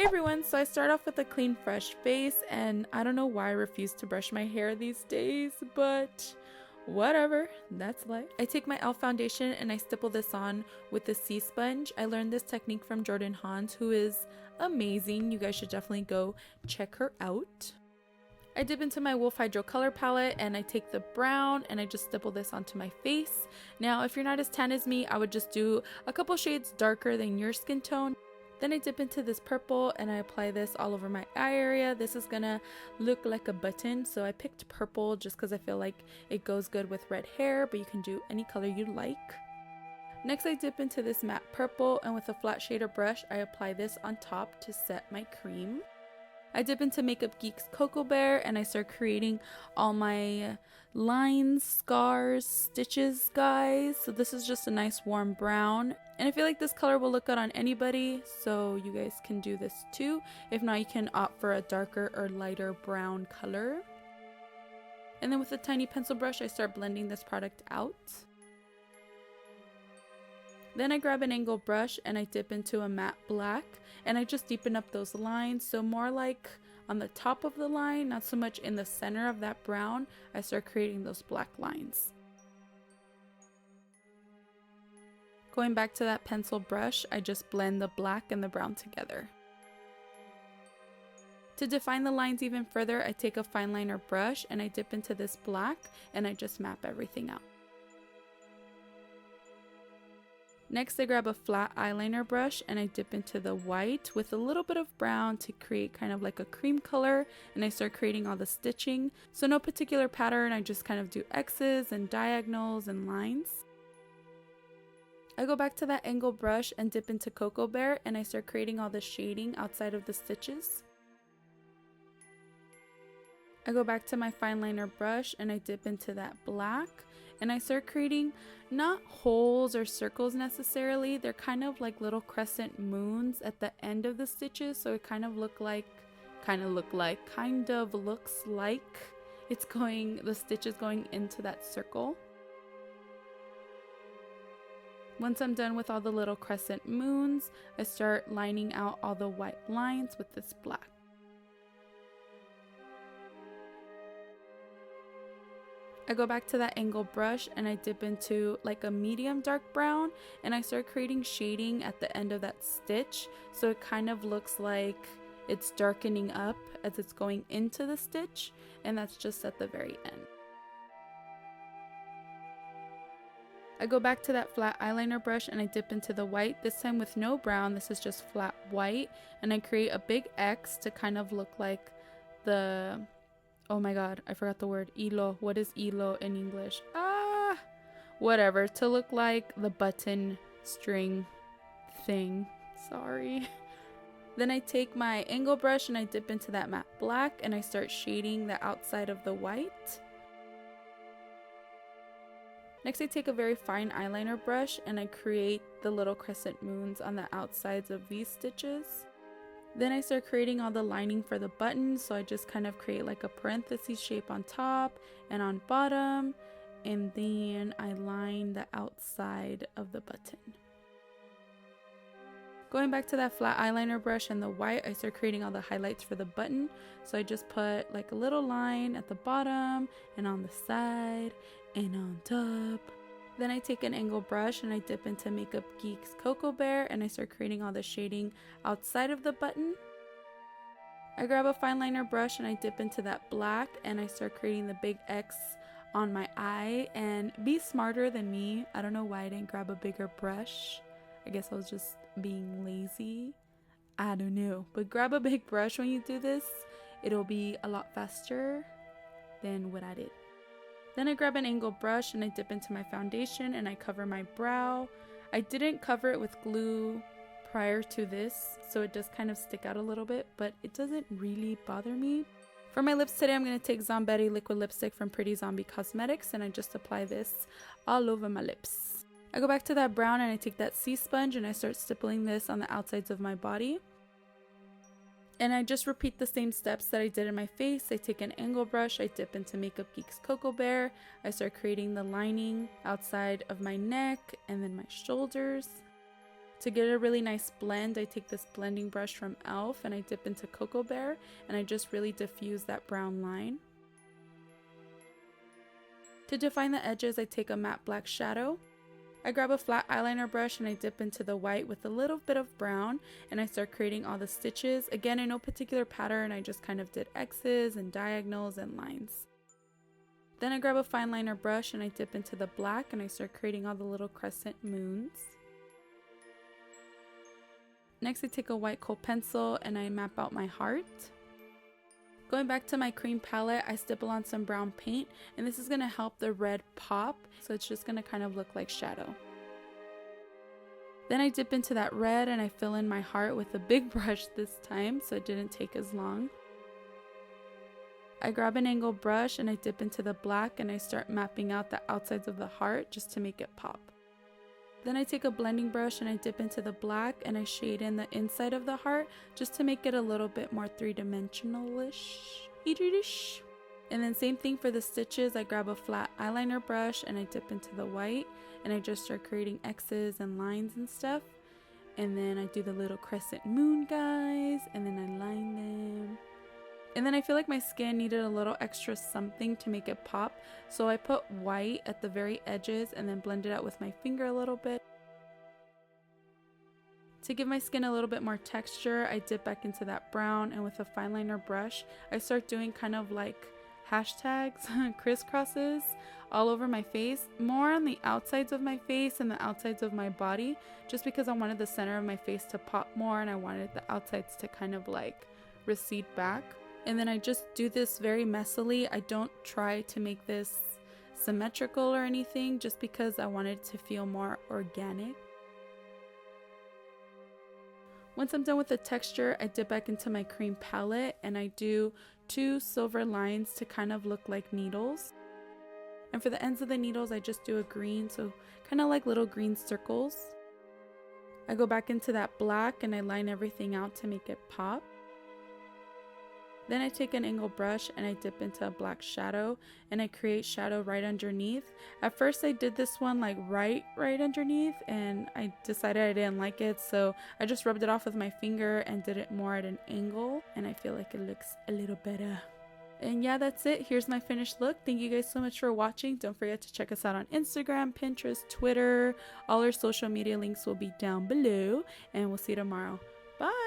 everyone, so I start off with a clean fresh face, and I don't know why I refuse to brush my hair these days, but whatever, that's life. I take my e.l.f. foundation and I stipple this on with the C sponge. I learned this technique from Jordan Hanz, who is amazing. You guys should definitely go check her out. I dip into my Wolf Hydro color palette and I take the brown and I just stipple this onto my face. Now, if you're not as tan as me, I would just do a couple shades darker than your skin tone. Then I dip into this purple and I apply this all over my eye area. This is gonna look like a button, so I picked purple just because I feel like it goes good with red hair, but you can do any color you like. Next, I dip into this matte purple, and with a flat shader brush, I apply this on top to set my cream. I dip into Makeup Geek's Cocoa Bear and I start creating all my lines, scars, stitches, guys. So this is just a nice warm brown. And I feel like this color will look good on anybody, so you guys can do this too. If not, you can opt for a darker or lighter brown color. And then with a tiny pencil brush, I start blending this product out. Then I grab an angled brush and I dip into a matte black and I just deepen up those lines, so more like on the top of the line, not so much in the center of that brown. I start creating those black lines. Going back to that pencil brush, I just blend the black and the brown together. To define the lines even further, I take a fine liner brush and I dip into this black and I just map everything out. Next, I grab a flat eyeliner brush and I dip into the white with a little bit of brown to create kind of like a cream color, and I start creating all the stitching. So no particular pattern, I just kind of do X's and diagonals and lines. I go back to that angled brush and dip into Cocoa Bear and I start creating all the shading outside of the stitches. I go back to my fine liner brush and I dip into that black and I start creating not holes or circles necessarily, they're kind of like little crescent moons at the end of the stitches, so it kind of looks like it's going, the stitch is going into that circle. Once I'm done with all the little crescent moons, I start lining out all the white lines with this black. I go back to that angled brush and I dip into like a medium dark brown and I start creating shading at the end of that stitch, so it kind of looks like it's darkening up as it's going into the stitch, and that's just at the very end. I go back to that flat eyeliner brush and I dip into the white, this time with no brown, this is just flat white, and I create a big X to kind of look like the, oh my god, I forgot the word, hilo. What is hilo in English? Whatever, to look like the button string thing. Sorry. Then I take my angle brush and I dip into that matte black and I start shading the outside of the white. Next, I take a very fine eyeliner brush and I create the little crescent moons on the outsides of these stitches. Then I start creating all the lining for the button, so I just kind of create like a parenthesis shape on top and on bottom, and then I line the outside of the button. Going back to that flat eyeliner brush and the white, I start creating all the highlights for the button, so I just put like a little line at the bottom and on the side and on top. Then I take an angled brush and I dip into Makeup Geek's Cocoa Bear and I start creating all the shading outside of the button. I grab a fine liner brush and I dip into that black and I start creating the big X on my eye, and be smarter than me. I don't know why I didn't grab a bigger brush. I guess I was just being lazy. I don't know. But grab a big brush when you do this. It'll be a lot faster than what I did. Then I grab an angled brush and I dip into my foundation and I cover my brow. I didn't cover it with glue prior to this, so it does kind of stick out a little bit, but it doesn't really bother me. For my lips today, I'm going to take Zombetti liquid lipstick from Pretty Zombie Cosmetics and I just apply this all over my lips. I go back to that brown and I take that sea sponge and I start stippling this on the outsides of my body. And I just repeat the same steps that I did in my face. I take an angle brush, I dip into Makeup Geek's Cocoa Bear, I start creating the lining outside of my neck and then my shoulders. To get a really nice blend, I take this blending brush from e.l.f. and I dip into Cocoa Bear and I just really diffuse that brown line. To define the edges, I take a matte black shadow. I grab a flat eyeliner brush and I dip into the white with a little bit of brown and I start creating all the stitches. Again, in no particular pattern, I just kind of did X's and diagonals and lines. Then I grab a fine liner brush and I dip into the black and I start creating all the little crescent moons. Next, I take a white kohl pencil and I map out my heart. Going back to my cream palette, I stipple on some brown paint and this is going to help the red pop, so it's just going to kind of look like shadow. Then I dip into that red and I fill in my heart with a big brush this time, so it didn't take as long. I grab an angled brush and I dip into the black and I start mapping out the outsides of the heart just to make it pop. Then I take a blending brush and I dip into the black and I shade in the inside of the heart just to make it a little bit more three-dimensional-ish. And then same thing for the stitches. I grab a flat eyeliner brush and I dip into the white and I just start creating X's and lines and stuff. And then I do the little crescent moon guys and then I line them. And then I feel like my skin needed a little extra something to make it pop, so I put white at the very edges and then blend it out with my finger a little bit. To give my skin a little bit more texture, I dip back into that brown and with a fine liner brush, I start doing kind of like hashtags, crisscrosses all over my face, more on the outsides of my face and the outsides of my body, just because I wanted the center of my face to pop more and I wanted the outsides to kind of like recede back. And then I just do this very messily. I don't try to make this symmetrical or anything, just because I wanted it to feel more organic. Once I'm done with the texture, I dip back into my cream palette and I do 2 silver lines to kind of look like needles. And for the ends of the needles, I just do a green, so kind of like little green circles. I go back into that black and I line everything out to make it pop. Then I take an angled brush and I dip into a black shadow and I create shadow right underneath. At first I did this one like right underneath and I decided I didn't like it, so I just rubbed it off with my finger and did it more at an angle and I feel like it looks a little better. And yeah, that's it. Here's my finished look. Thank you guys so much for watching. Don't forget to check us out on Instagram, Pinterest, Twitter. All our social media links will be down below and we'll see you tomorrow. Bye!